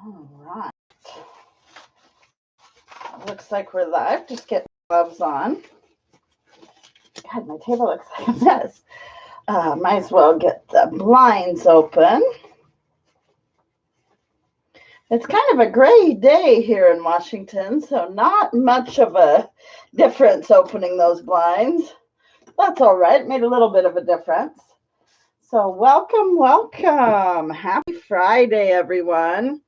All right. Looks like we're live. Just get gloves on. God, my table looks like a mess. Might as well get the blinds open. It's kind of a gray day here in Washington, so not much of a difference opening those blinds. That's all right. Made a little bit of a difference. So welcome. Happy Friday, everyone.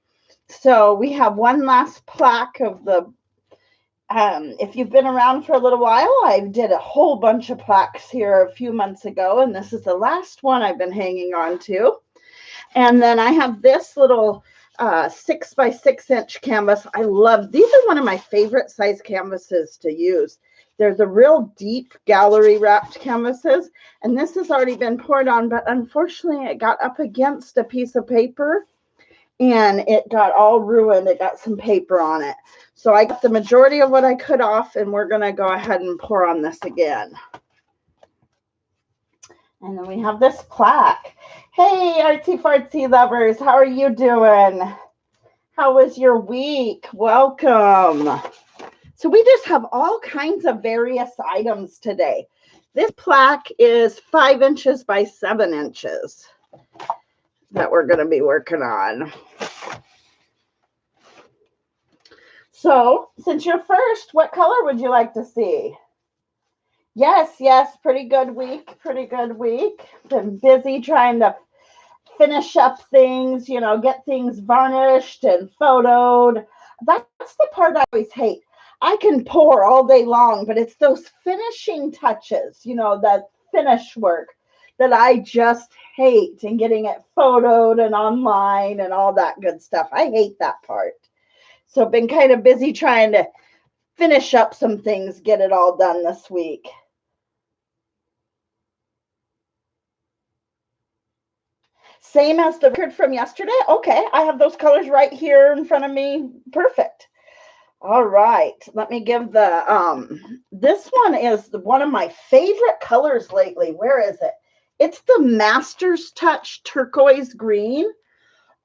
So we have one last plaque of the if you've been around for a little while, I did a whole bunch of plaques here a few months ago, and this is the last one I've been hanging on to. And then I have this little 6 by 6 inch canvas. I love these are one of my favorite size canvases to use. They're the real deep gallery wrapped canvases, and this has already been poured on, but unfortunately it got up against a piece of paper and it got all ruined. It got some paper on it. So I got the majority of what I could off, and we're going to go ahead and pour on this again. And then we have this plaque. Hey, artsy fartsy lovers, how are you doing? How was your week? Welcome. So we just have all kinds of various items today. This plaque is 5 inches by 7 inches that we're going to be working on. So since you're first, what color would you like to see? Yes, pretty good week. Been busy trying to finish up things, get things varnished and photoed. That's the part I always hate. I can pour all day long, but it's those finishing touches, that finish work that I just hate, and getting it photoed and online and all that good stuff. I hate that part. So I've been kind of busy trying to finish up some things, get it all done this week. Same as the record from yesterday. Okay, I have those colors right here in front of me. Perfect. All right, let me give the, this one is one of my favorite colors lately. Where is it? It's the Master's Touch Turquoise Green.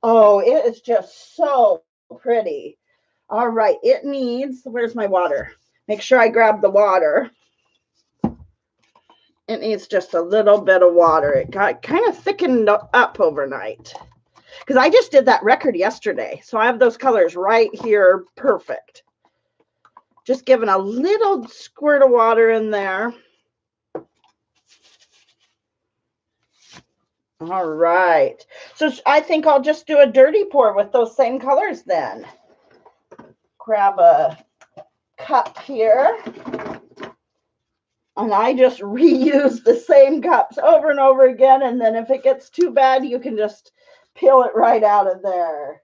Oh, it is just so pretty. All right, it needs, where's my water? Make sure I grab the water. It needs just a little bit of water. It got kind of thickened up overnight because I just did that record yesterday. So I have those colors right here. Perfect. Just giving a little squirt of water in there. All right. So I think I'll just do a dirty pour with those same colors then. Grab a cup here. And I just reuse the same cups over and over again. And then if it gets too bad, you can just peel it right out of there.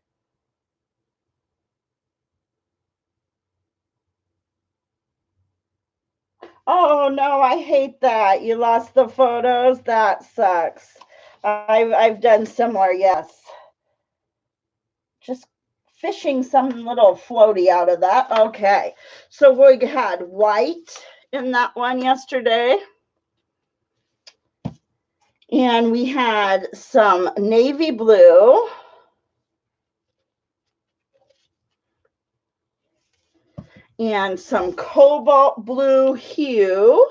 Oh, no, I hate that. You lost the photos. That sucks. I've done similar, yes. Just fishing some little floaty out of that. Okay. So we had white in that one yesterday. And we had some navy blue. And some cobalt blue hue.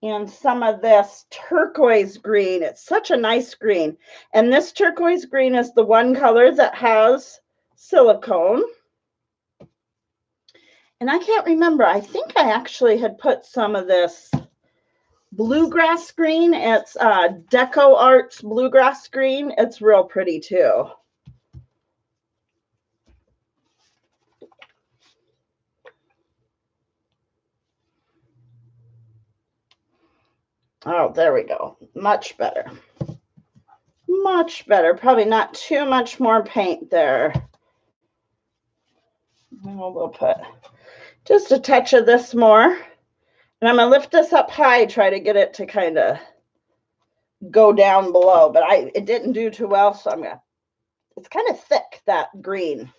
And some of this turquoise green. It's such a nice green. And this turquoise green is the one color that has silicone. And I can't remember. I think I actually had put some of this bluegrass green. It's Deco Arts bluegrass green. It's real pretty too. Oh, there we go. Much better. Much better. Probably not too much more paint there. We'll put just a touch of this more. And I'm going to lift this up high, try to get it to kind of go down below. But it didn't do too well, so I'm going to, it's kind of thick, that green.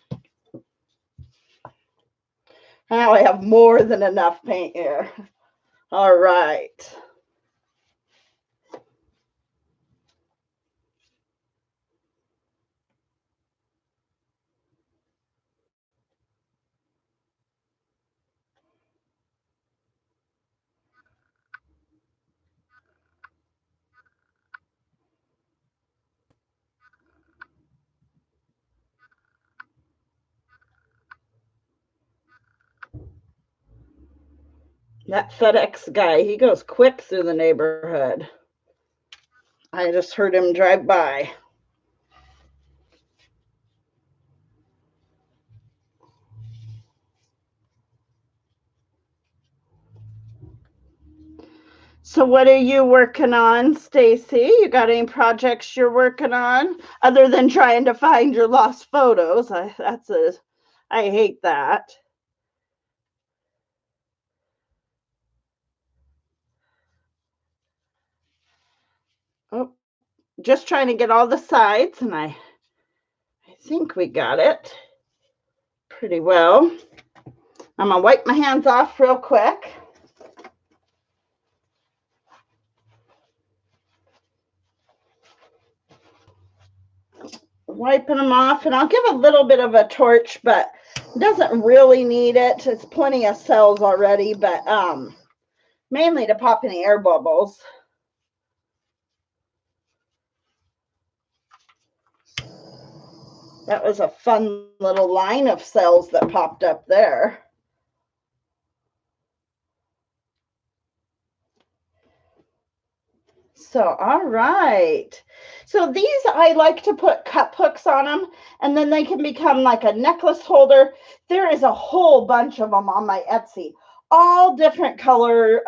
Now I have more than enough paint here. All right. That FedEx guy, he goes quick through the neighborhood. I just heard him drive by. So what are you working on, Stacy? You got any projects you're working on other than trying to find your lost photos? I hate that. Oh, just trying to get all the sides, and I think we got it pretty well. I'm gonna wipe my hands off real quick. Wiping them off, and I'll give a little bit of a torch, but doesn't really need it. It's plenty of cells already, but mainly to pop any air bubbles. That was a fun little line of cells that popped up there. So, all right. So these, I like to put cup hooks on them, and then they can become like a necklace holder. There is a whole bunch of them on my Etsy, all different color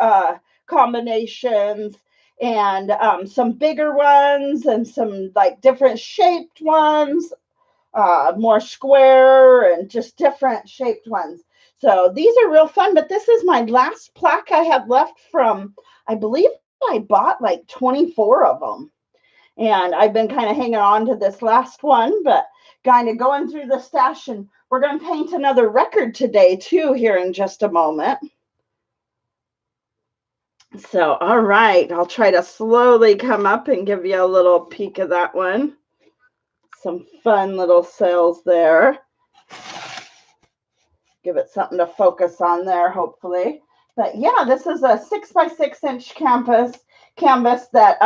combinations, and some bigger ones and some like different shaped ones, more square and just different shaped ones. So these are real fun, but this is my last plaque I have left from, I believe I bought like 24 of them. And I've been kind of hanging on to this last one, but kind of going through the stash, and we're going to paint another record today too here in just a moment. So, all right, I'll try to slowly come up and give you a little peek of that one. Some fun little cells there. Give it something to focus on there, hopefully. But yeah, this is a 6x6 canvas that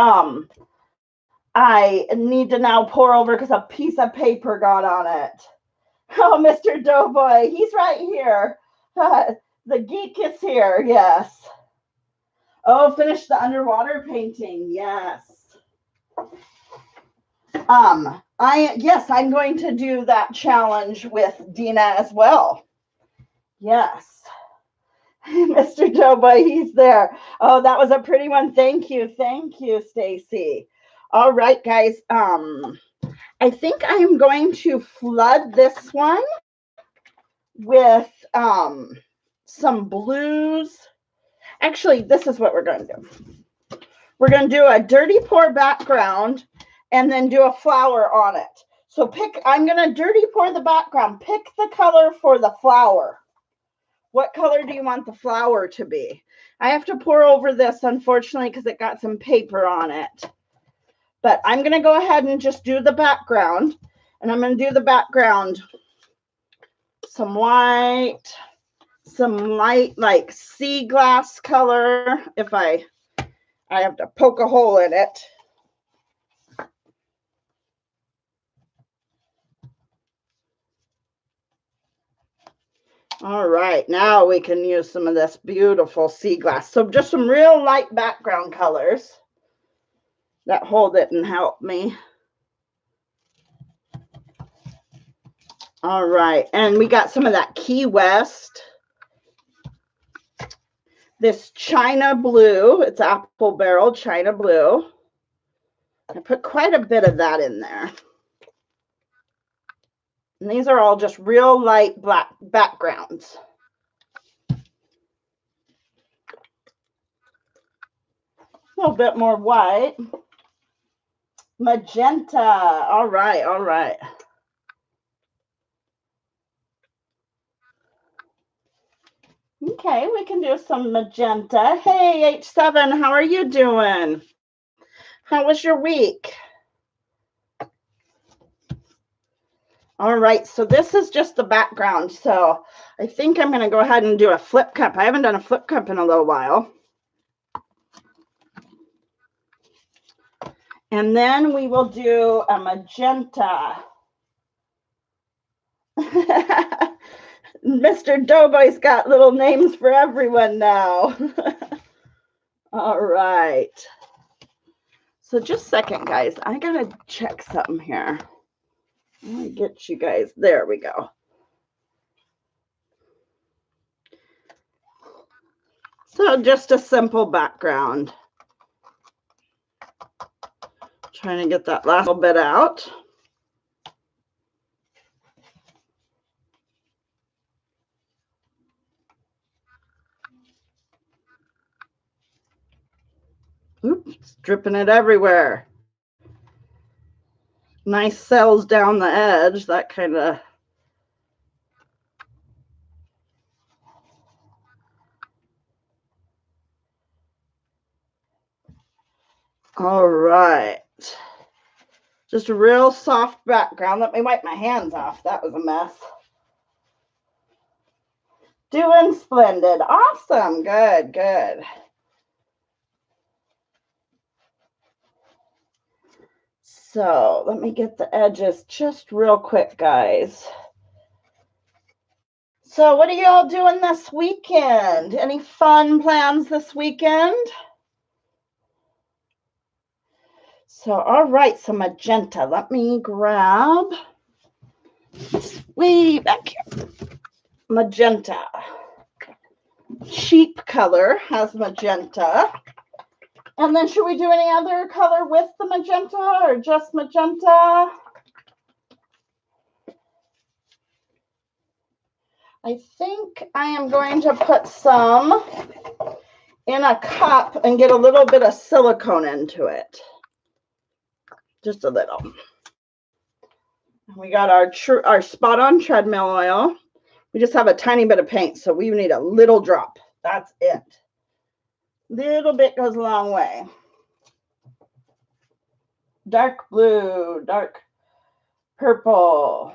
I need to now pour over because a piece of paper got on it. Oh, Mr. Doughboy, he's right here. The geek is here, yes. Oh, finish the underwater painting, yes. I'm going to do that challenge with Dina as well. Yes. Mr. Doughboy, he's there. Oh, that was a pretty one. Thank you, Stacy. All right, guys. I think I am going to flood this one with some blues. Actually, this is what we're going to do. We're going to do a dirty pour background and then do a flower on it. So I'm going to dirty pour the background. Pick the color for the flower. What color do you want the flower to be? I have to pour over this, unfortunately, because it got some paper on it. But I'm going to go ahead and just do the background. And I'm going to do the background some white, some light like sea glass color. If I have to poke a hole in it. All right, now we can use some of this beautiful sea glass. So just some real light background colors that hold it and help me. All right, and we got some of that Key West. This China blue, it's apple barrel China blue. I put quite a bit of that in there. And these are all just real light black backgrounds. A little bit more white. Magenta. All right, all right. Okay, we can do some magenta. Hey, H7, how are you doing? How was your week? All right, so this is just the background. So I think I'm going to go ahead and do a flip cup. I haven't done a flip cup in a little while. And then we will do a magenta. Mr. Doughboy's got little names for everyone now. All right. So just a second, guys. I gotta check something here. Let me get you guys. There we go. So just a simple background. Trying to get that last little bit out. Oops, dripping it everywhere. Nice cells down the edge, that kind of. All right. Just a real soft background. Let me wipe my hands off. That was a mess. Doing splendid. Awesome. Good, good. So let me get the edges just real quick, guys. So what are y'all doing this weekend? Any fun plans this weekend? So, all right, so magenta. Let me grab way back here. Magenta. Cheap color has magenta. And then should we do any other color with the magenta or just magenta? I think I am going to put some in a cup and get a little bit of silicone into it. Just a little. We got our Spot On treadmill oil. We just have a tiny bit of paint, so we need a little drop. That's it. Little bit goes a long way. Dark blue, dark purple.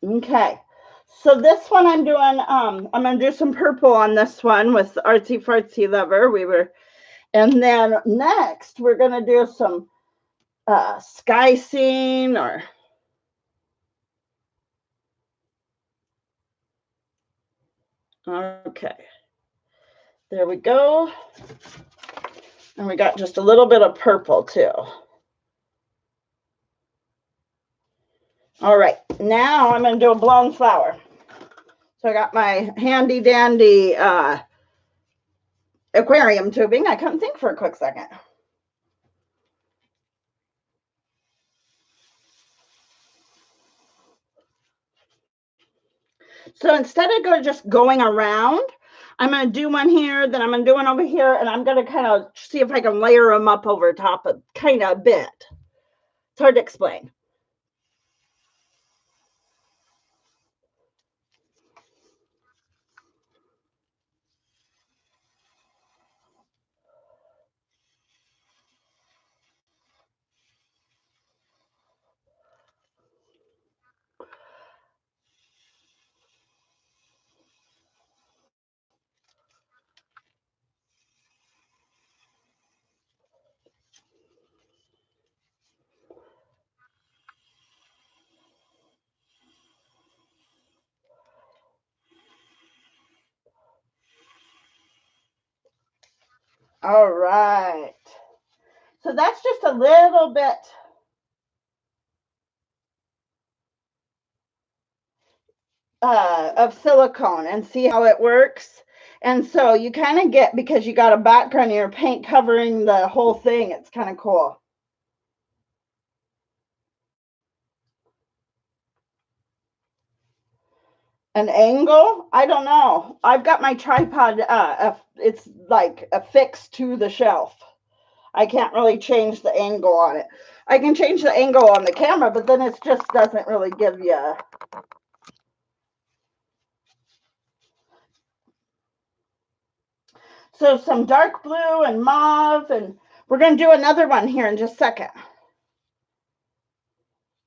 Okay. So this one I'm doing, I'm going to do some purple on this one with Artsy Fartsy Lover. And then next we're going to do some sky scene or okay. There we go. And we got just a little bit of purple too. All right, now I'm going to do a blown flower. So I got my handy dandy aquarium tubing. I couldn't think for a quick second. So instead of just going around, I'm going to do one here, then I'm going to do one over here, and I'm going to kind of see if I can layer them up over top of kind of a bit. It's hard to explain. All right. So that's just a little bit of silicone and see how it works. And so you kind of get, because you got a background of your paint covering the whole thing, it's kind of cool. An angle? I don't know. I've got my tripod, it's like affixed to the shelf. I can't really change the angle on it. I can change the angle on the camera, but then it just doesn't really give you. So some dark blue and mauve, and we're going to do another one here in just a second.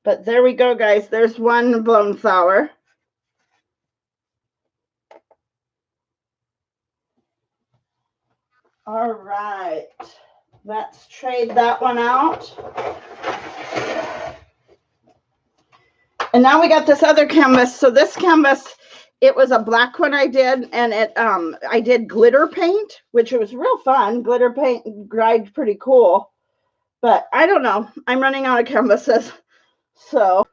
But there we go, guys. There's one blown flower. All right. Let's trade that one out. And now we got this other canvas. So this canvas, it was a black one I did, and it I did glitter paint, which it was real fun. Glitter paint dried pretty cool. But I don't know. I'm running out of canvases. So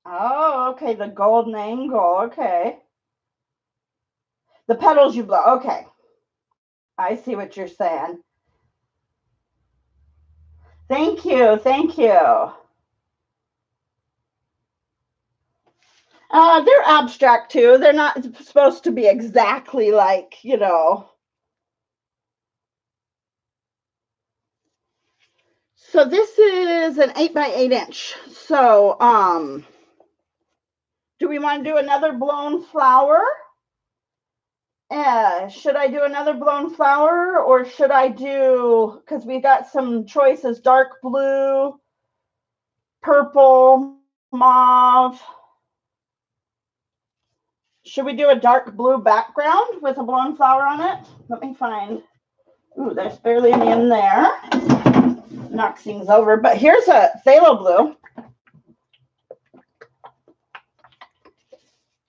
oh, okay, the golden angle. Okay. The petals you blow. Okay. I see what you're saying. Thank you. Thank you. They're abstract too. They're not supposed to be exactly like, you know. So this is an 8 by 8 inch. So, do we want to do another blown flower? Should I do another blown flower, or should I do, because we got some choices, dark blue, purple, mauve. Should we do a dark blue background with a blown flower on it? Let me find. Ooh, there's barely any in there. Knocks things over. But here's a phthalo blue.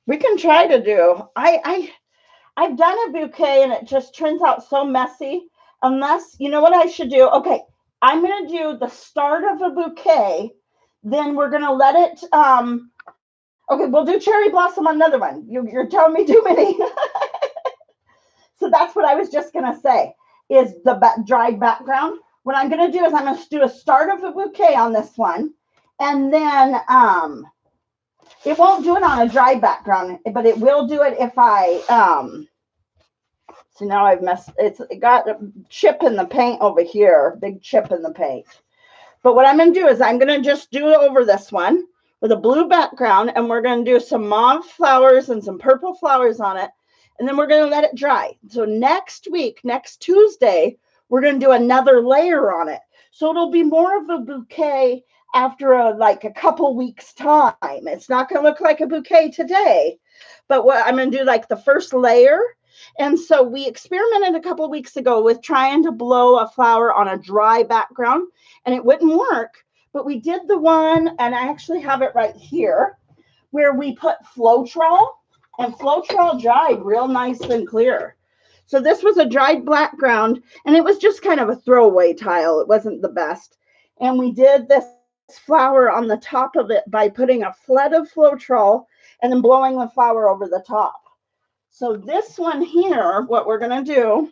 We can try to do. I've done a bouquet and it just turns out so messy. Unless, you know what I should do? Okay, I'm going to do the start of a bouquet. Then we're going to let it. Okay, we'll do cherry blossom on another one. You're telling me too many. So that's what I was just going to say, is the dried background. What I'm going to do is I'm going to do a start of a bouquet on this one. And then it won't do it on a dry background, but it will do it if I, so now I've messed, it got a chip in the paint over here, big chip in the paint. But what I'm going to do is I'm going to just do it over this one with a blue background, and we're going to do some mauve flowers and some purple flowers on it. And then we're going to let it dry. So next week, next Tuesday, we're going to do another layer on it. So it'll be more of a bouquet after like a couple weeks time. It's not going to look like a bouquet today, but what I'm going to do, like the first layer. And so we experimented a couple of weeks ago with trying to blow a flower on a dry background, and it wouldn't work. But we did the one, and I actually have it right here, where we put Floetrol, and Floetrol dried real nice and clear. So this was a dried background, and it was just kind of a throwaway tile. It wasn't the best. And we did this flower on the top of it by putting a flood of Floetrol and then blowing the flower over the top. So this one here, what we're going to do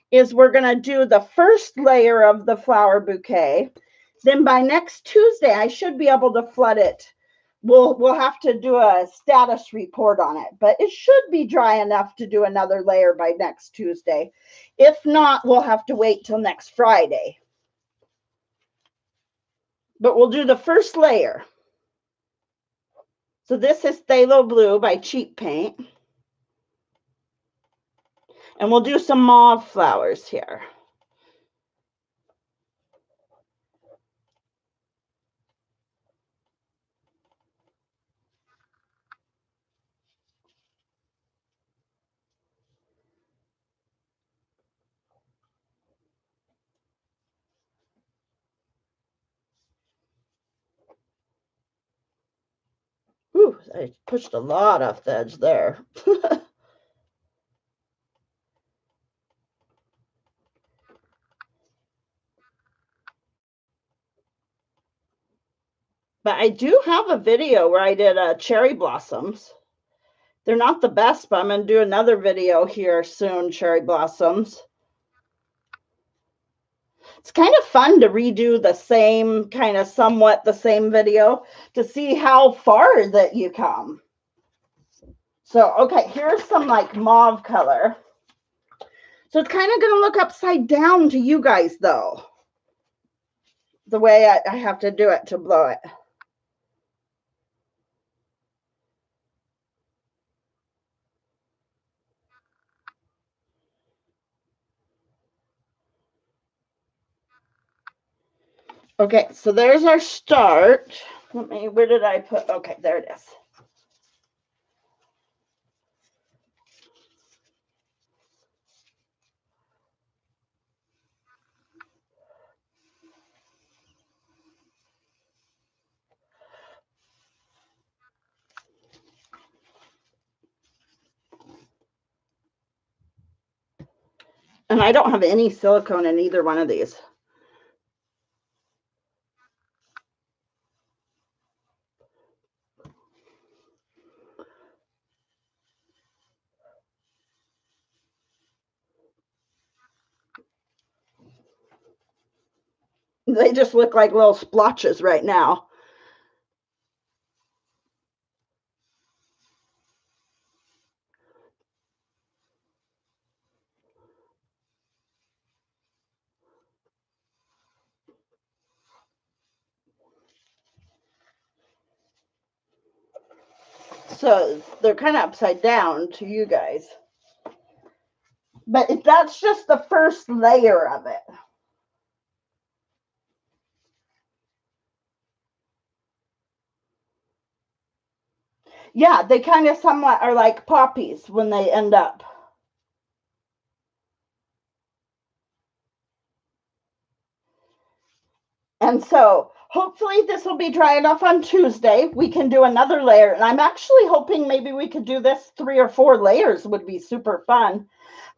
is we're going to do the first layer of the flower bouquet. Then by next Tuesday, I should be able to flood it. We'll have to do a status report on it, but it should be dry enough to do another layer by next Tuesday. If not, we'll have to wait till next Friday. But we'll do the first layer. So this is Phthalo Blue by Cheap Paint. And we'll do some mauve flowers here. Ooh, I pushed a lot off the edge there. But I do have a video where I did cherry blossoms. They're not the best, but I'm going to do another video here soon, cherry blossoms. It's kind of fun to redo the same, kind of somewhat the same video to see how far that you come. So, okay, here's some like mauve color. So it's kind of going to look upside down to you guys, though, the way I have to do it to blow it. Okay, so there's our start. Where did I put? Okay, there it is. And I don't have any silicone in either one of these. They just look like little splotches right now. So they're kind of upside down to you guys. But that's just the first layer of it. Yeah, they kind of somewhat are like poppies when they end up. And so hopefully this will be dry enough on Tuesday. We can do another layer. And I'm actually hoping maybe we could do this 3 or 4 layers would be super fun.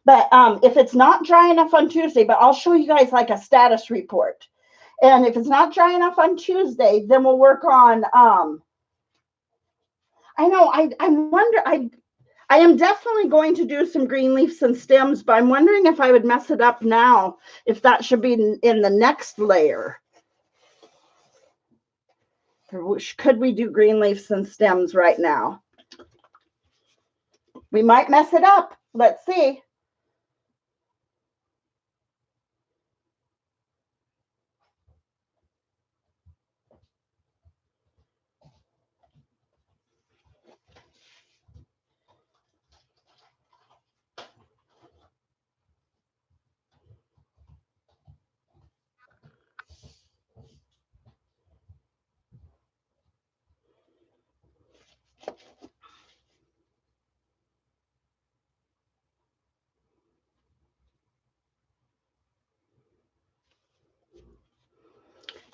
But if it's not dry enough on Tuesday, but I'll show you guys like a status report. And if it's not dry enough on Tuesday, then we'll work on, I know, I wonder, I am definitely going to do some green leaves and stems, but I'm wondering if I would mess it up now, if that should be in the next layer. Could we do green leaves and stems right now? We might mess it up. Let's see.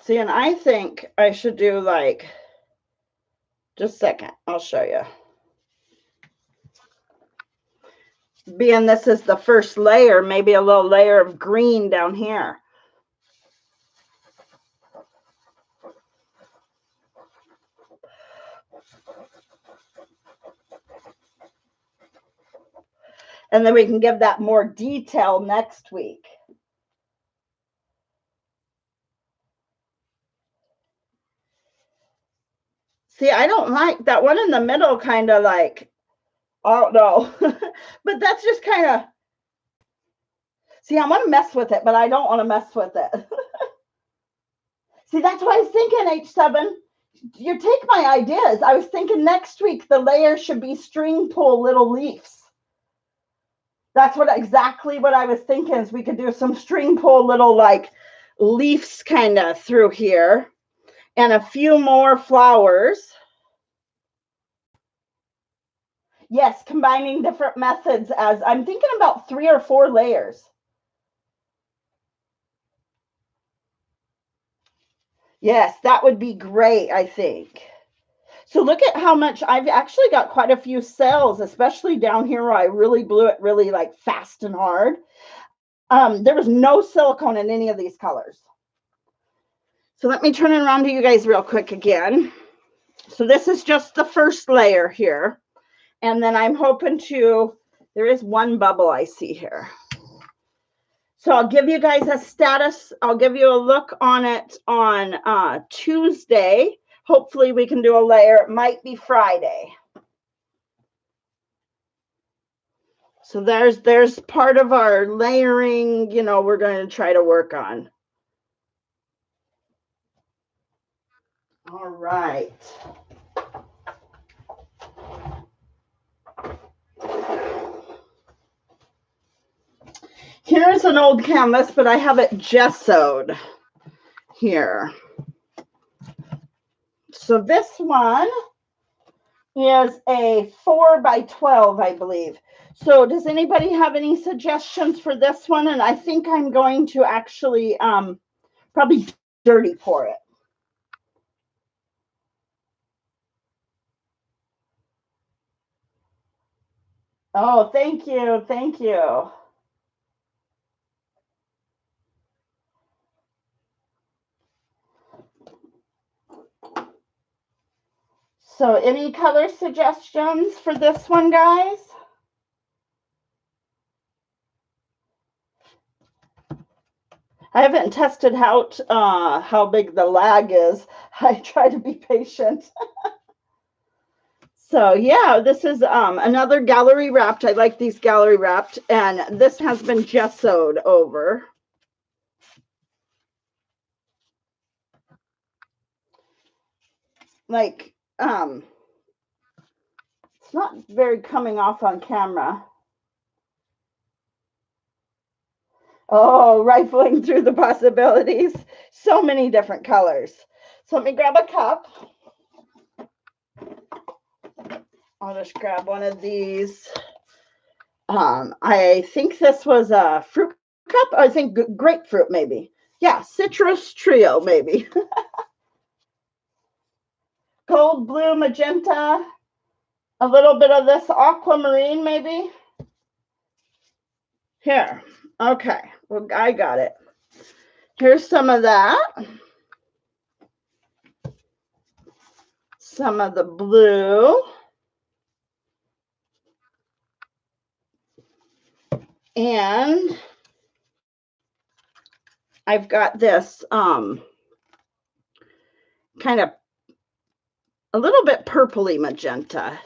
See, and I think I should do like, just a second, I'll show you. Being this is the first layer, maybe a little layer of green down here. And then we can give that more detail next week. See, I don't like that one in the middle, kind of like, I don't know. But that's just kind of, see, I want to mess with it, but I don't want to mess with it. See, that's what I was thinking, H7. You take my ideas. I was thinking next week the layer should be string pull little leaves. That's exactly what I was thinking, is we could do some string pull little like leaves kind of through here and a few more flowers. Yes, combining different methods, as I'm thinking about 3 or 4 layers. Yes, that would be great, I think. So look at how much I've actually got quite a few cells, especially down here where I really blew it really like fast and hard. There was no silicone in any of these colors. So let me turn it around to you guys real quick again. So this is just the first layer here. And then I'm hoping to, there is one bubble I see here. So I'll give you guys a status. I'll give you a look on it on Tuesday. Hopefully we can do a layer. It might be Friday. So there's part of our layering, you know, we're going to try to work on. All right. Here's an old canvas, but I have it gessoed here. So this one is a 4 by 12, I believe. So does anybody have any suggestions for this one? And I think I'm going to actually probably dirty pour it. Oh, thank you. Thank you. So any color suggestions for this one, guys? I haven't tested out how big the lag is. I try to be patient. So yeah, this is another gallery wrapped. I like these gallery wrapped, and this has been gessoed over. Like, it's not very coming off on camera. Oh, rifling through the possibilities. So many different colors. So let me grab a cup. I'll just grab one of these. I think this was a fruit cup. I think grapefruit, maybe. Yeah, citrus trio, maybe. Gold, blue, magenta. A little bit of this aquamarine, maybe. Here. Okay. Well, I got it. Here's some of that. Some of the blue. And I've got this kind of a little bit purpley magenta.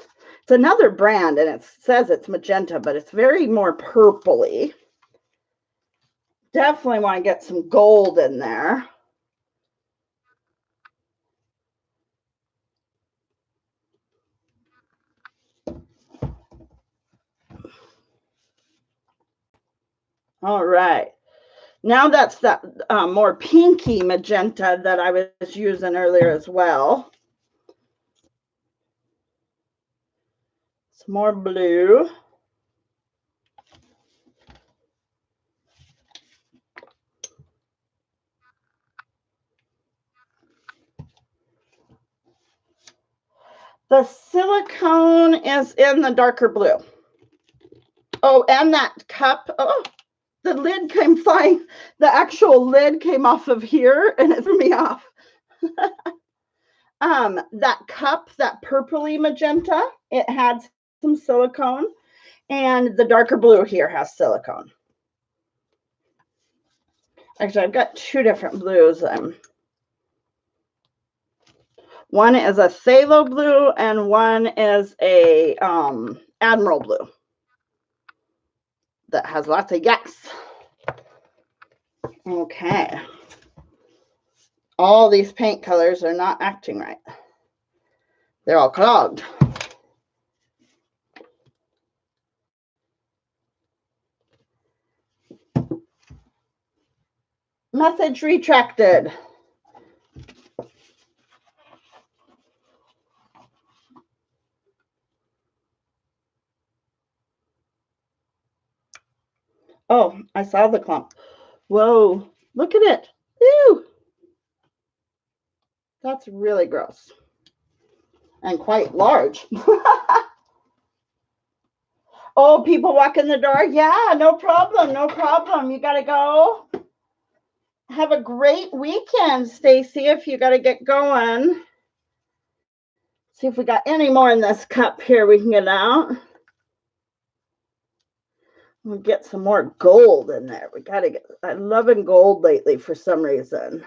It's another brand and it says it's magenta, but it's very more purpley. Definitely want to get some gold in there. All right. Now that's that more pinky magenta that I was using earlier as well. Some more blue. The silicone is in the darker blue. Oh, and that cup. Oh, the lid came flying. The actual lid came off of here and it threw me off. That cup, that purpley magenta, it had some silicone, and the darker blue here has silicone. Actually, I've got two different blues. One is a phthalo blue and one is a admiral blue that has lots of yes. Okay. All these paint colors are not acting right. They're all clogged. Message retracted. Oh, I saw the clump. Whoa, look at it. Ew. That's really gross. And quite large. Oh, people walk in the door? Yeah, no problem. No problem. You got to go. Have a great weekend, Stacy, if you got to get going. See if we got any more in this cup here we can get out. We'll get some more gold in there. We got to get, I'm loving gold lately for some reason.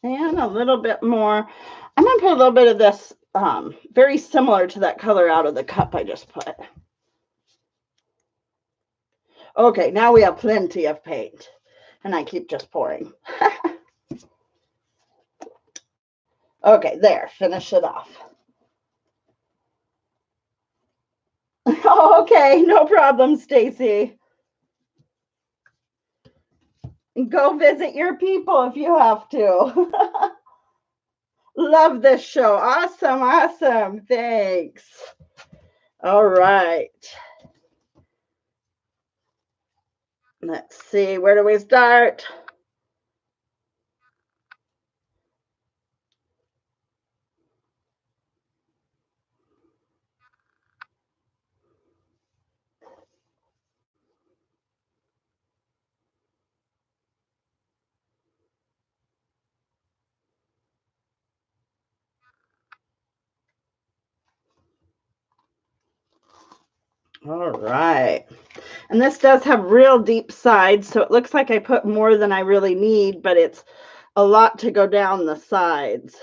And a little bit more. I'm going to put a little bit of this, very similar to that color out of the cup I just put. Okay, now we have plenty of paint. And I keep just pouring. Okay, there, finish it off. Okay, no problem, Stacy. Go visit your people if you have to. Love this show. Awesome, awesome. Thanks. All right. Let's see, where do we start? All right. And this does have real deep sides, so it looks like I put more than I really need, but it's a lot to go down the sides.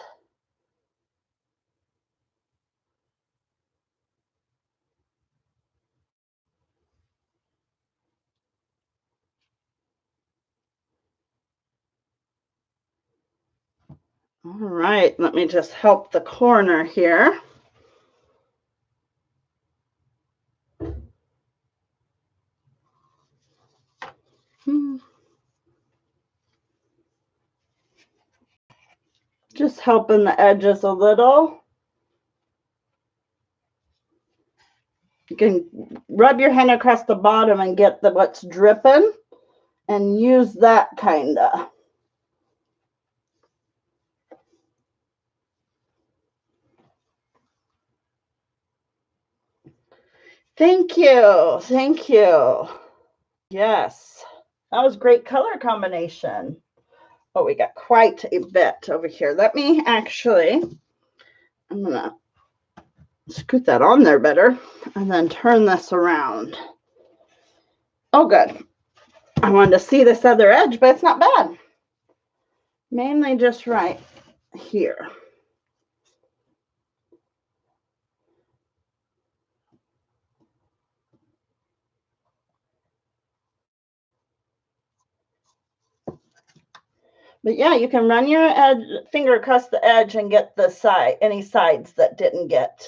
All right, let me just help the corner here. Just helping the edges a little. You can rub your hand across the bottom and get what's dripping and use that kind of. Thank you. Thank you. Yes, that was great color combination. Oh, we got quite a bit over here. Let me actually, I'm going to scoot that on there better and then turn this around. Oh, good. I wanted to see this other edge, but it's not bad. Mainly just right here. But yeah, you can run your finger across the edge and get the side, any sides that didn't get.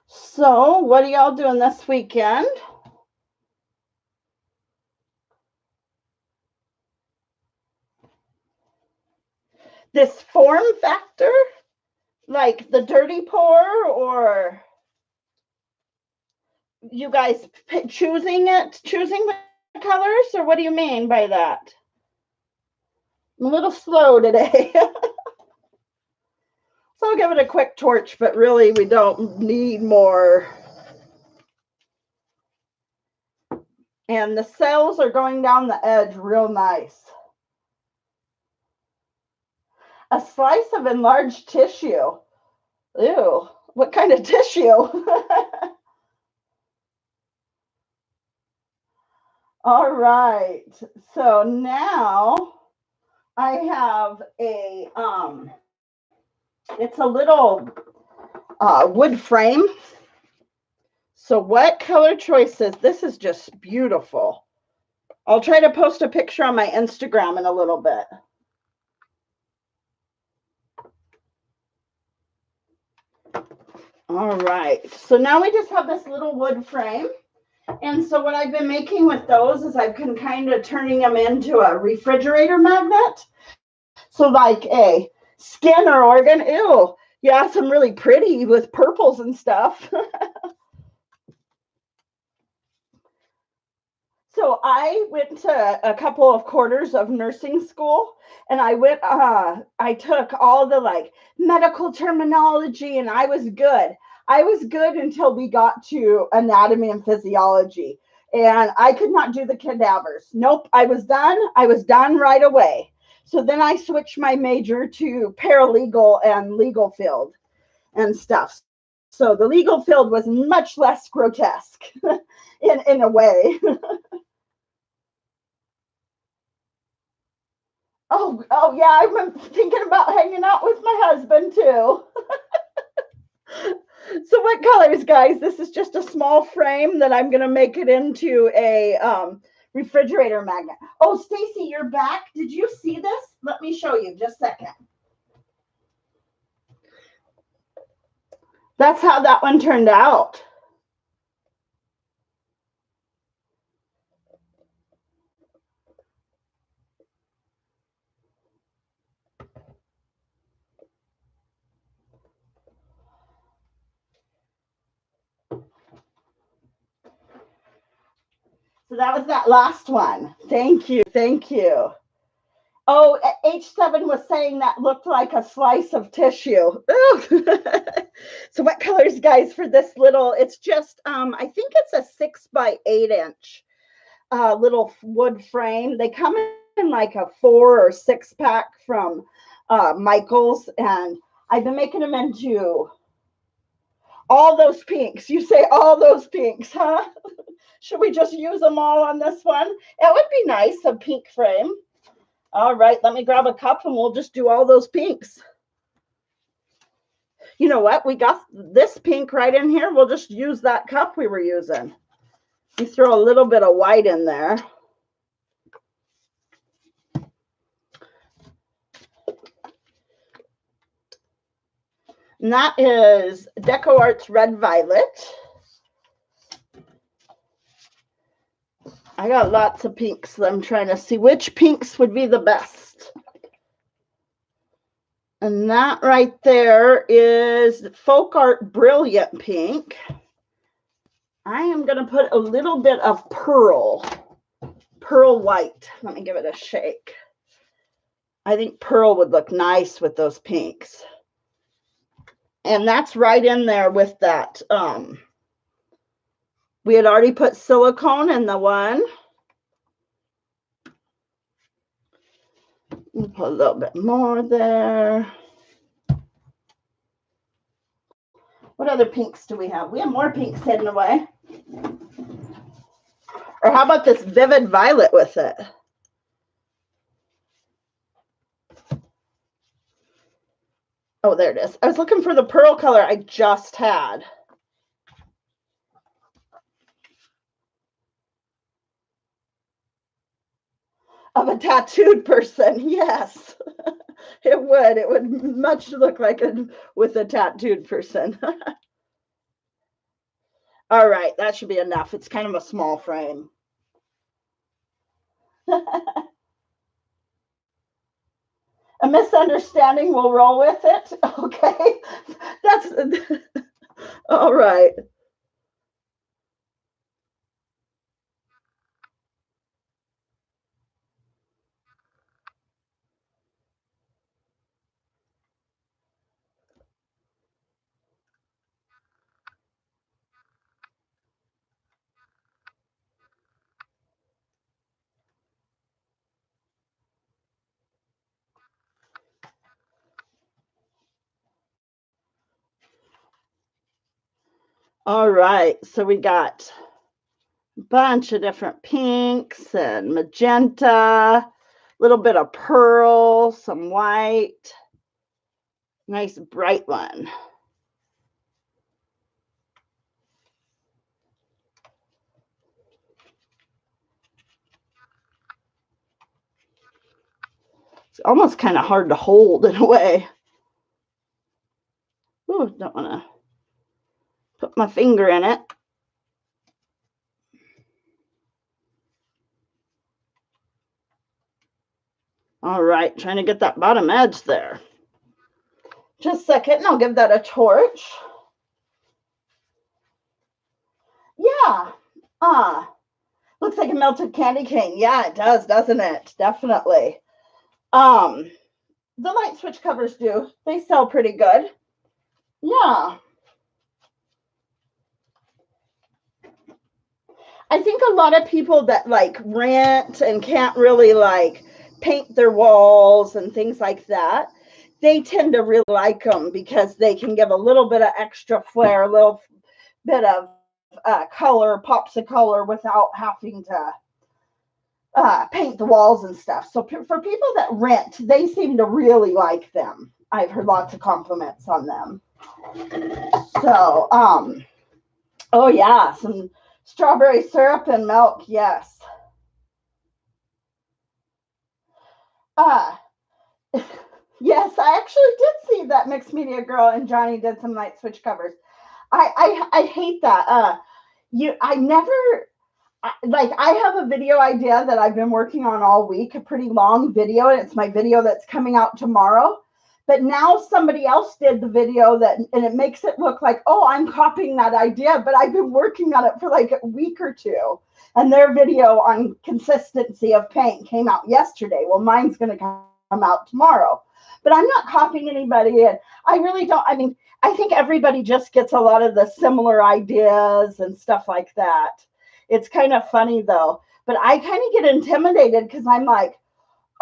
So what are y'all doing this weekend? This form factor, like the dirty pour, or you guys choosing the colors, or what do you mean by that? I'm a little slow today. So I'll give it a quick torch, but really we don't need more. And the cells are going down the edge real nice. A slice of enlarged tissue. Ew, what kind of tissue? All right, so now I have a, it's a little wood frame. So what color choices? This is just beautiful. I'll try to post a picture on my Instagram in a little bit. All right, so now we just have this little wood frame. And so what I've been making with those is I've been kind of turning them into a refrigerator magnet. So like a skin or organ, ew, yeah, some really pretty with purples and stuff. So I went to a couple of quarters of nursing school, and I took all the like medical terminology, and I was good. I was good until we got to anatomy and physiology, and I could not do the cadavers. Nope, I was done. I was done right away. So then I switched my major to paralegal and legal field and stuff. So the legal field was much less grotesque in a way. Oh yeah, I'm thinking about hanging out with my husband too. So what colors, guys? This is just a small frame that I'm gonna make it into a refrigerator magnet. Oh, Stacy, you're back. Did you see this? Let me show you. Just a second. That's how that one turned out. So that was that last one. Thank you. Thank you. Oh, H7 was saying that looked like a slice of tissue. So what colors, guys, for this little, it's just, I think it's a 6 by 8 inch little wood frame. They come like a 4 or 6 pack from Michael's, and I've been making them into all those pinks. You say all those pinks, huh? Should we just use them all on this one? It would be nice, a pink frame. All right, let me grab a cup and we'll just do all those pinks. You know what? We got this pink right in here. We'll just use that cup we were using. You throw a little bit of white in there. And that is DecoArt's Red Violet. I got lots of pinks, so I'm trying to see which pinks would be the best. And that right there is Folk Art Brilliant Pink. I am going to put a little bit of pearl white. Let me give it a shake. I think pearl would look nice with those pinks. And that's right in there with that. We had already put silicone in the one. We'll put a little bit more there. What other pinks do we have? We have more pinks hidden away. Or how about this vivid violet with it? Oh, there it is. I was looking for the pearl color I just had. Of a tattooed person, yes. It would. It would much look like it with a tattooed person. All right, that should be enough. It's kind of a small frame. A misunderstanding, we'll roll with it. Okay, that's all right. All right, so we got a bunch of different pinks and magenta, a little bit of pearl, some white, nice bright one. It's almost kind of hard to hold in a way. Ooh, don't want to put my finger in it. All right, trying to get that bottom edge there. Just a second, and I'll give that a torch. Yeah. Looks like a melted candy cane. Yeah, it does, doesn't it? Definitely. The light switch covers do. They sell pretty good. Yeah. I think a lot of people that like rent and can't really like paint their walls and things like that, they tend to really like them because they can give a little bit of extra flair, a little bit of color, pops of color without having to paint the walls and stuff. So for people that rent, they seem to really like them. I've heard lots of compliments on them. So, oh yeah, some strawberry syrup and milk, yes. Yes, I actually did see that Mixed Media Girl and Johnny did some light switch covers. I hate that. I never like, I have a video idea that I've been working on all week, a pretty long video, and it's my video that's coming out tomorrow. But now somebody else did the video and it makes it look like, oh, I'm copying that idea, but I've been working on it for like a week or two. And their video on consistency of paint came out yesterday. Well, mine's going to come out tomorrow. But I'm not copying anybody. And I really don't. I mean, I think everybody just gets a lot of the similar ideas and stuff like that. It's kind of funny, though. But I kind of get intimidated because I'm like,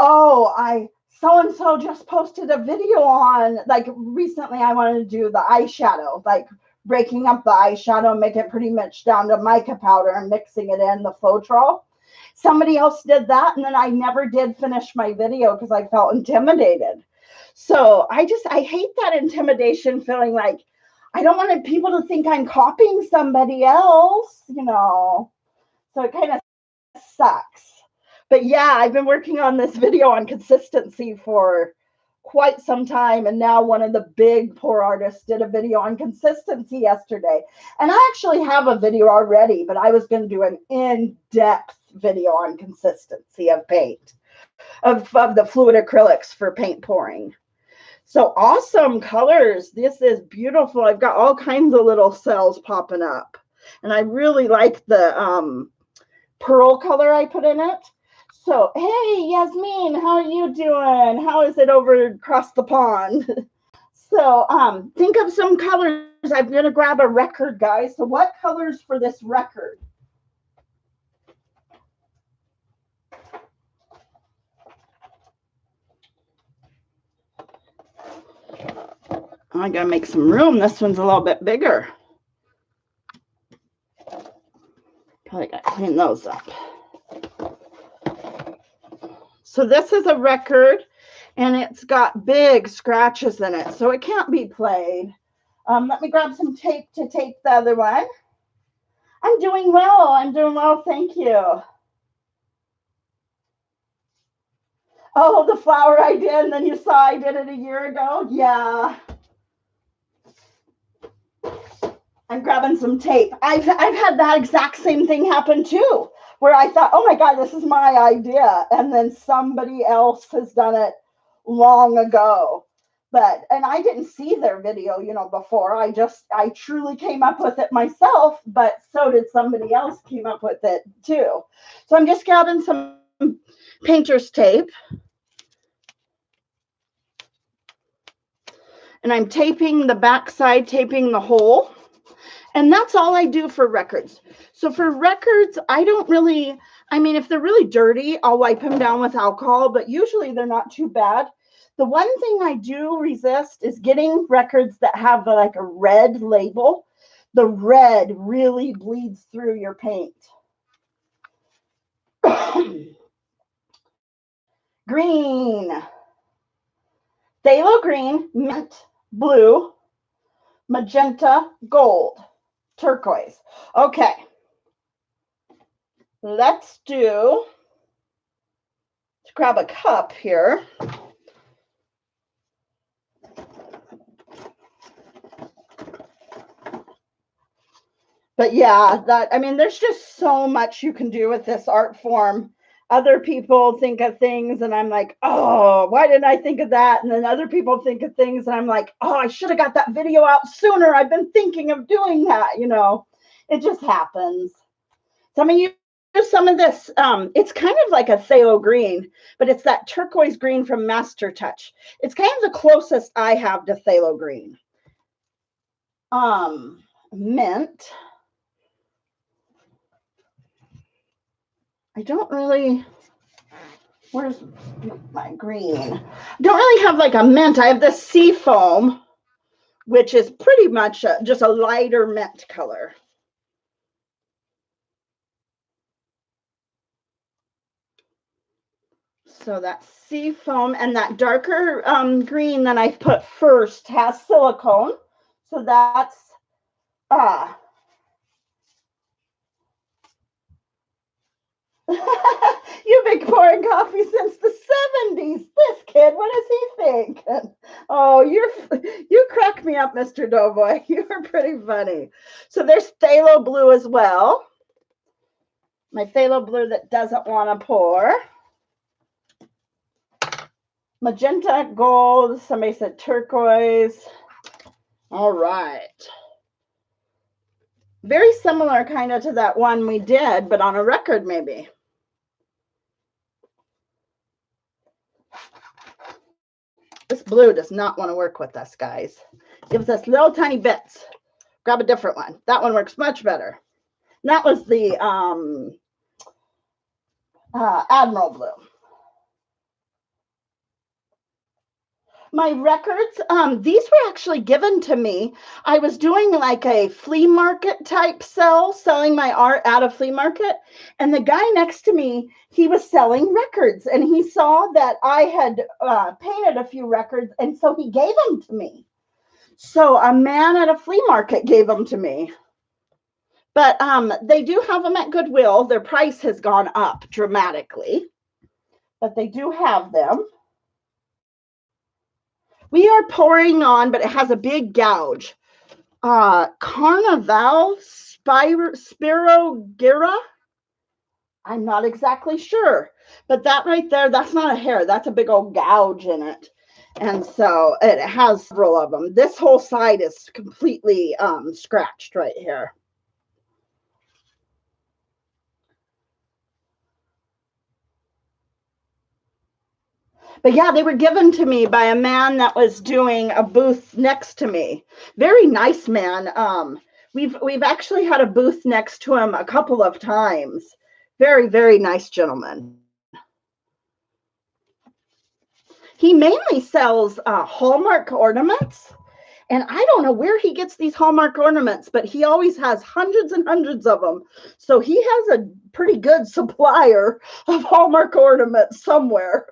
oh, so-and-so just posted a video on, like recently I wanted to do the eyeshadow, like breaking up the eyeshadow, make it pretty much down to mica powder and mixing it in the Floetrol. Somebody else did that, and then I never did finish my video because I felt intimidated. So I hate that intimidation feeling, like I don't want people to think I'm copying somebody else, you know. So it kind of sucks. But yeah, I've been working on this video on consistency for quite some time, and now one of the big pour artists did a video on consistency yesterday. And I actually have a video already, but I was going to do an in-depth video on consistency of paint, of the fluid acrylics for paint pouring. So awesome colors. This is beautiful. I've got all kinds of little cells popping up, and I really like the pearl color I put in it. So, hey, Yasmin, how are you doing? How is it over across the pond? So, think of some colors. I'm going to grab a record, guys. So what colors for this record? I got to make some room. This one's a little bit bigger. Probably got to clean those up. So this is a record, and it's got big scratches in it, so it can't be played. Let me grab some tape to tape the other one. I'm doing well. I'm doing well. Thank you. Oh, the flower I did, and then you saw I did it a year ago? Yeah. I'm grabbing some tape. I've had that exact same thing happen too, where I thought, oh my God, this is my idea. And then somebody else has done it long ago. And I didn't see their video, you know, before. I truly came up with it myself, but so did somebody else came up with it too. So I'm just grabbing some painter's tape. And I'm taping the backside, taping the hole. And that's all I do for records. So for records, I don't really, I mean, if they're really dirty, I'll wipe them down with alcohol, but usually they're not too bad. The one thing I do resist is getting records that have like a red label. The red really bleeds through your paint. Green. Phthalo green, mint, blue, magenta, gold, turquoise. Okay. Let's grab a cup here. But yeah, I mean, there's just so much you can do with this art form. Other people think of things and I'm like, oh, why didn't I think of that? And then other people think of things and I'm like, oh, I should have got that video out sooner. I've been thinking of doing that, you know. It just happens. So I'm going to use some of this. It's kind of like a phthalo green, but it's that turquoise green from Master Touch. It's kind of the closest I have to phthalo green. Mint. I don't really, where's my green? I don't really have like a mint. I have this sea foam, which is pretty much just a lighter mint color. So that sea foam and that darker green that I put first has silicone. So that's, you've been pouring coffee since the 70s. This kid, what does he think? Oh, you crack me up, Mr. Doughboy. You are pretty funny. So there's phthalo blue as well. My phthalo blue that doesn't want to pour. Magenta, gold. Somebody said turquoise. All right. Very similar kind of to that one we did, but on a record maybe. This blue does not want to work with us, guys. Gives us little tiny bits. Grab a different one. That one works much better. And that was the Admiral blue. My records, these were actually given to me. I was doing like a flea market type sell, selling my art at a flea market. And the guy next to me, he was selling records, and he saw that I had painted a few records, and so he gave them to me. So a man at a flea market gave them to me. But they do have them at Goodwill. Their price has gone up dramatically, but they do have them. We are pouring on, but it has a big gouge. Carnival Spirogyra. I'm not exactly sure, but that right there, that's not a hair. That's a big old gouge in it. And so it has several of them. This whole side is completely scratched right here. But yeah, they were given to me by a man that was doing a booth next to me. Very nice man. We've actually had a booth next to him a couple of times. Very, very nice gentleman. He mainly sells Hallmark ornaments. And I don't know where he gets these Hallmark ornaments, but he always has hundreds and hundreds of them. So he has a pretty good supplier of Hallmark ornaments somewhere.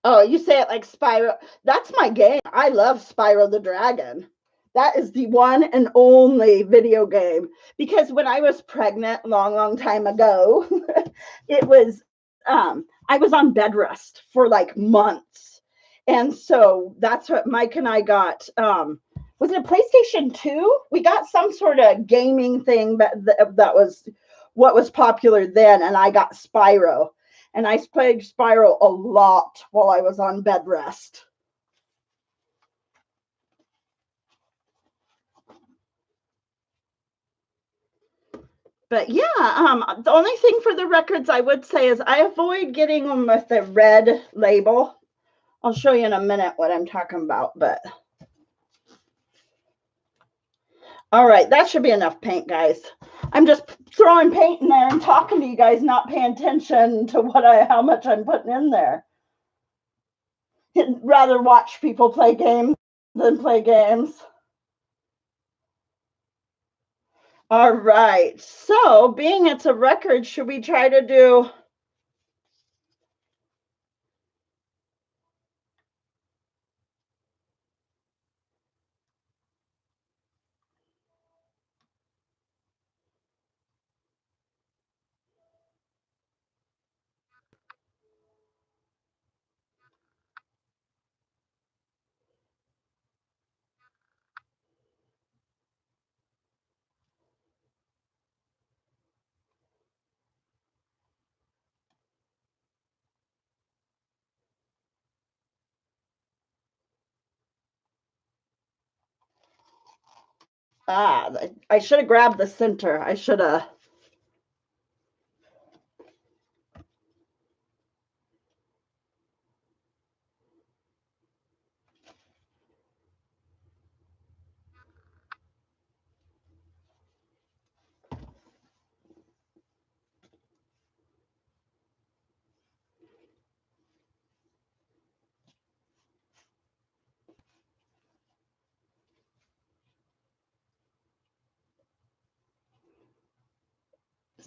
Oh, you say it like Spyro. That's my game. I love Spyro the Dragon. That is the one and only video game. Because when I was pregnant, long, long time ago, it was, I was on bed rest for like months. And so that's what Mike and I got. Was it a PlayStation 2? We got some sort of gaming thing that was what was popular then. And I got Spyro. And I played Spyro a lot while I was on bed rest. But yeah, the only thing for the records I would say is I avoid getting them with the red label. I'll show you in a minute what I'm talking about, but all right, that should be enough paint, guys. I'm just throwing paint in there and talking to you guys, not paying attention to how much I'm putting in there. I'd rather watch people play games than play games. All right, so being it's a record, should we try to do I should have grabbed the center. I should have.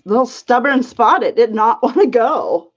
Little stubborn spot. It did not want to go.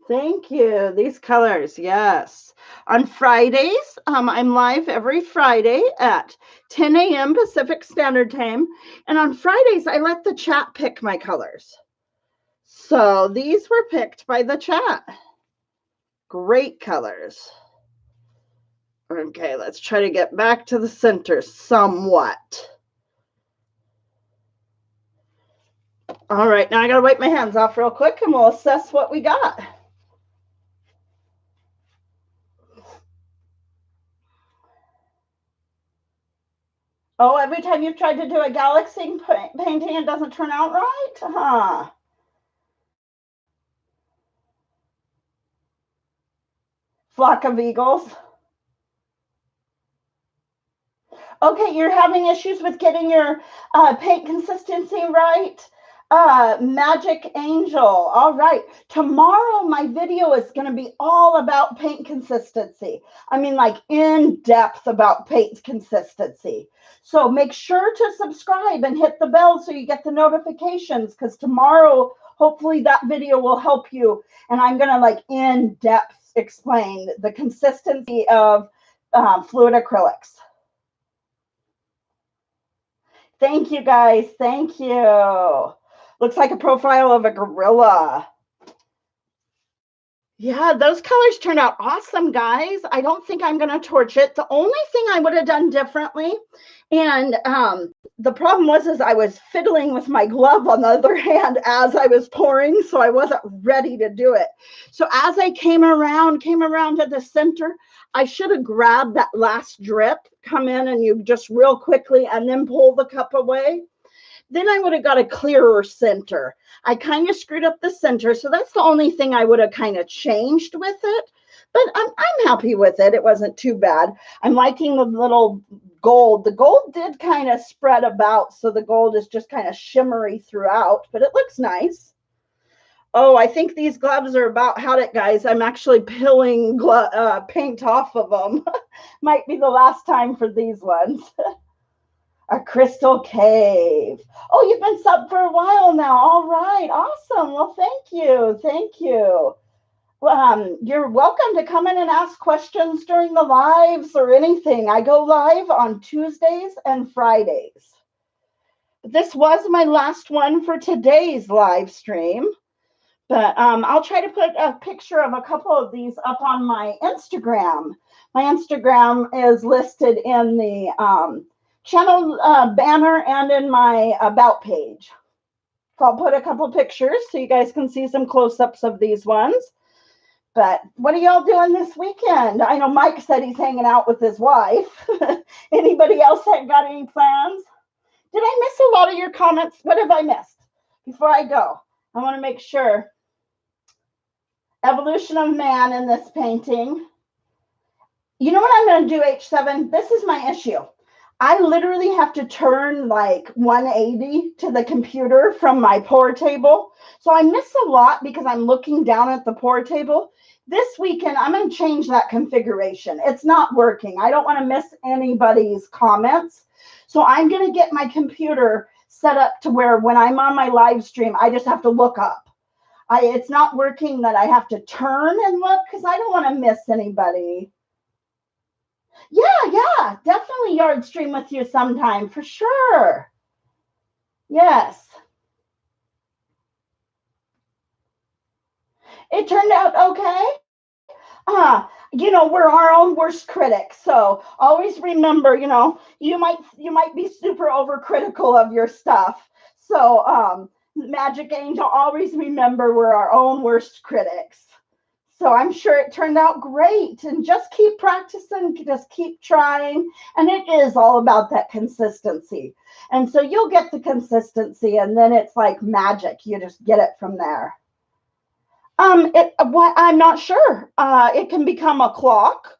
Thank you. These colors, yes. On Fridays, I'm live every Friday at 10 a.m. Pacific Standard Time. And on Fridays, I let the chat pick my colors. So these were picked by the chat. Great colors. Okay, let's try to get back to the center somewhat. All right, now I gotta wipe my hands off real quick and we'll assess what we got. Oh, every time you've tried to do a galaxy painting, it doesn't turn out right? Huh. Flock of eagles. Okay, you're having issues with getting your paint consistency right. Magic Angel. All right. Tomorrow, my video is going to be all about paint consistency. I mean, like in depth about paint consistency. So make sure to subscribe and hit the bell so you get the notifications, because tomorrow, hopefully that video will help you. And I'm going to like in depth explain the consistency of fluid acrylics. Thank you, guys. Thank you. Looks like a profile of a gorilla. Yeah, those colors turned out awesome, guys. I don't think I'm going to torch it. The only thing I would have done differently, and the problem was I was fiddling with my glove on the other hand as I was pouring, so I wasn't ready to do it. So as I came around to the center, I should have grabbed that last drip, come in and you just real quickly and then pull the cup away. Then I would have got a clearer center. I kind of screwed up the center. So that's the only thing I would have kind of changed with it. But I'm happy with it. It wasn't too bad. I'm liking the little gold. The gold did kind of spread about. So the gold is just kind of shimmery throughout. But it looks nice. Oh, I think these gloves are about had it, guys. I'm actually peeling paint off of them. Might be the last time for these ones. A crystal cave. Oh, you've been sub for a while now. All right. Awesome. Well, thank you. Thank you. You're welcome to come in and ask questions during the lives or anything. I go live on Tuesdays and Fridays. This was my last one for today's live stream, but I'll try to put a picture of a couple of these up on my Instagram. My Instagram is listed in the channel banner and in my about page. So I'll put a couple pictures so you guys can see some close-ups of these ones. But what are y'all doing this weekend? I know Mike said he's hanging out with his wife. Anybody else got any plans? Did I miss a lot of your comments? What have I missed? Before I go, I want to make sure. Evolution of man in this painting. You know what I'm going to do, H7? This is my issue. I literally have to turn like 180 to the computer from my pour table. So I miss a lot because I'm looking down at the pour table. This weekend, I'm going to change that configuration. It's not working. I don't want to miss anybody's comments. So I'm going to get my computer set up to where when I'm on my live stream, I just have to look up. It's not working that I have to turn and look because I don't want to miss anybody. Yeah, definitely yard stream with you sometime for sure. Yes. It turned out okay. You know, we're our own worst critics. So always remember, you know, you might be super overcritical of your stuff. So Magic Angel, always remember we're our own worst critics. So I'm sure it turned out great, and just keep practicing, just keep trying. And it is all about that consistency. And so you'll get the consistency and then it's like magic. You just get it from there. I'm not sure. It can become a clock,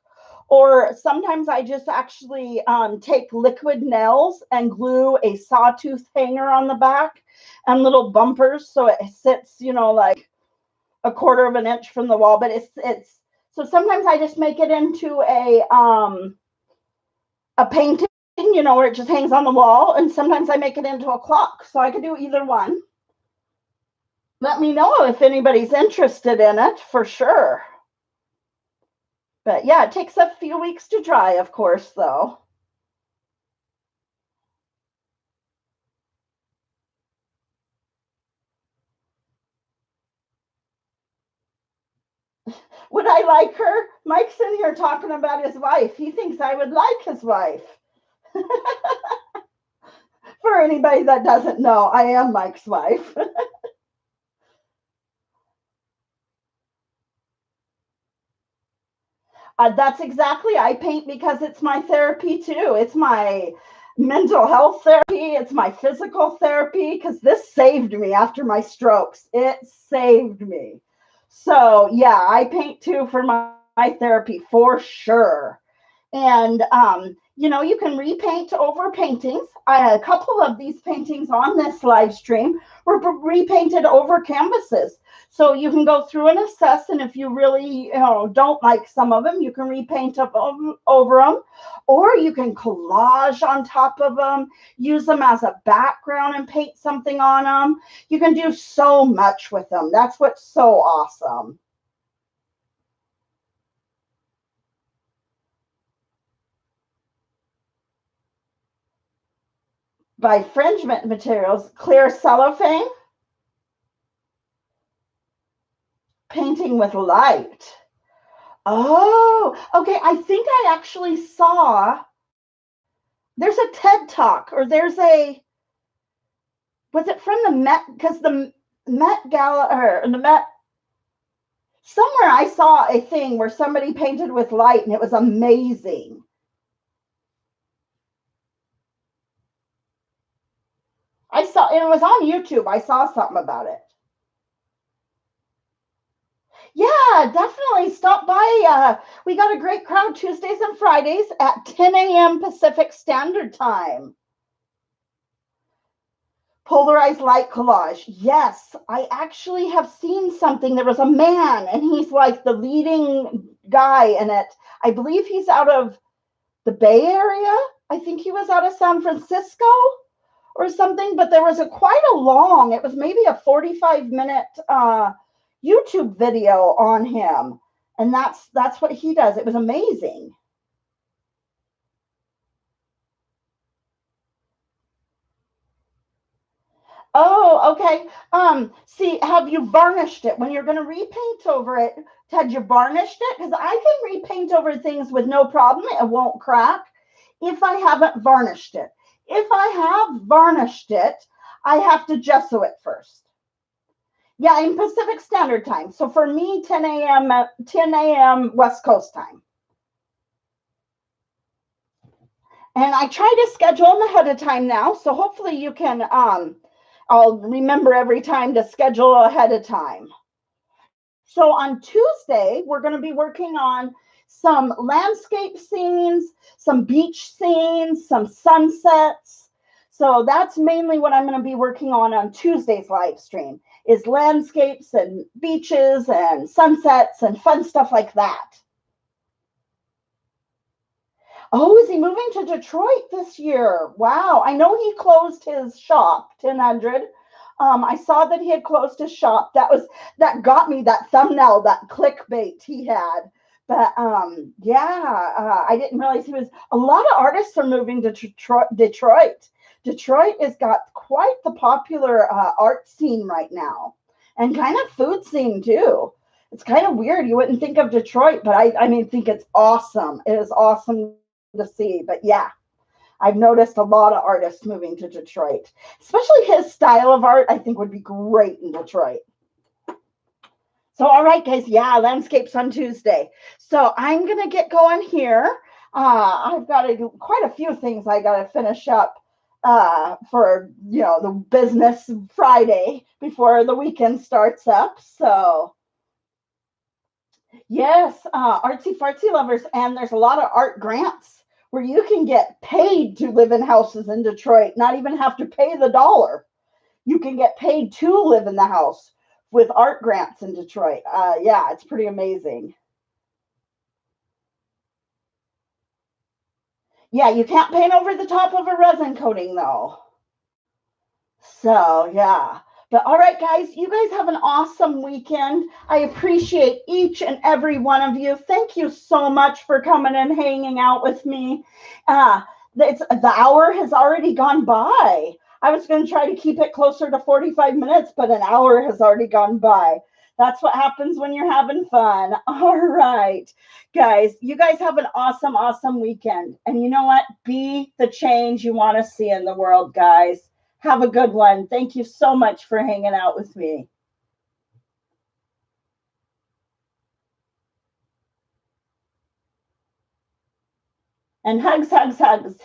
or sometimes I just actually take liquid nails and glue a sawtooth hanger on the back and little bumpers so it sits, you know, like a quarter of an inch from the wall. But it's so sometimes I just make it into a painting, you know, where it just hangs on the wall, and sometimes I make it into a clock. So I could do either one. Let me know if anybody's interested in it for sure. But yeah, it takes a few weeks to dry, of course, though. Would I like her? Mike's in here talking about his wife. He thinks I would like his wife. For anybody that doesn't know, I am Mike's wife. That's exactly, I paint because it's my therapy too. It's my mental health therapy. It's my physical therapy because this saved me after my strokes. It saved me. So yeah, I paint too for my therapy for sure. And you can repaint over paintings. A couple of these paintings on this live stream were repainted over canvases. So you can go through and assess, and if you really don't like some of them, you can repaint up over them, or you can collage on top of them, use them as a background and paint something on them. You can do so much with them. That's what's so awesome. By Fringement Materials, clear cellophane, painting with light. Oh, okay. I think I actually saw there's a TED Talk, or was it from the Met? Because the Met Gala, or the Met, somewhere I saw a thing where somebody painted with light and it was amazing. I saw, and it was on YouTube. I saw something about it. Yeah, definitely stop by. We got a great crowd Tuesdays and Fridays at 10 a.m. Pacific Standard Time. Polarized light collage. Yes, I actually have seen something. There was a man, and he's like the leading guy in it. I believe he's out of the Bay Area. I think he was out of San Francisco or something, but there was quite a long, it was maybe a 45-minute YouTube video on him. And that's what he does. It was amazing. Oh, okay. See, have you varnished it when you're going to repaint over it? Had you varnished it? Because I can repaint over things with no problem. It won't crack if I haven't varnished it. If I have varnished it, I have to gesso it first. Yeah, in Pacific Standard Time. So for me, 10 a.m. West Coast time. And I try to schedule them ahead of time now. So hopefully you can, I'll remember every time to schedule ahead of time. So on Tuesday, we're going to be working on some landscape scenes, some beach scenes, some sunsets. So that's mainly what I'm going to be working on Tuesday's live stream is landscapes and beaches and sunsets and fun stuff like that. Oh, is he moving to Detroit this year? Wow. I know he closed his shop, 1000. I saw that he had closed his shop. That got me that thumbnail, that clickbait he had. But I didn't realize he was. A lot of artists are moving to Detroit. Detroit has got quite the popular art scene right now, and kind of food scene too. It's kind of weird. You wouldn't think of Detroit, but I think it's awesome. It is awesome to see. But yeah, I've noticed a lot of artists moving to Detroit, especially his style of art. I think would be great in Detroit. So, all right, guys. Yeah, landscapes on Tuesday. So I'm gonna get going here. I've got quite a few things I got to finish up for the business Friday before the weekend starts up. So yes, artsy fartsy lovers, and there's a lot of art grants where you can get paid to live in houses in Detroit, not even have to pay the dollar. You can get paid to live in the house with art grants in Detroit. Yeah, it's pretty amazing. Yeah, you can't paint over the top of a resin coating though. So, yeah. But all right, guys, you guys have an awesome weekend. I appreciate each and every one of you. Thank you so much for coming and hanging out with me. The hour has already gone by. I was going to try to keep it closer to 45 minutes, but an hour has already gone by. That's what happens when you're having fun. All right, guys, you guys have an awesome, awesome weekend. And you know what? Be the change you want to see in the world, guys. Have a good one. Thank you so much for hanging out with me. And hugs, hugs, hugs.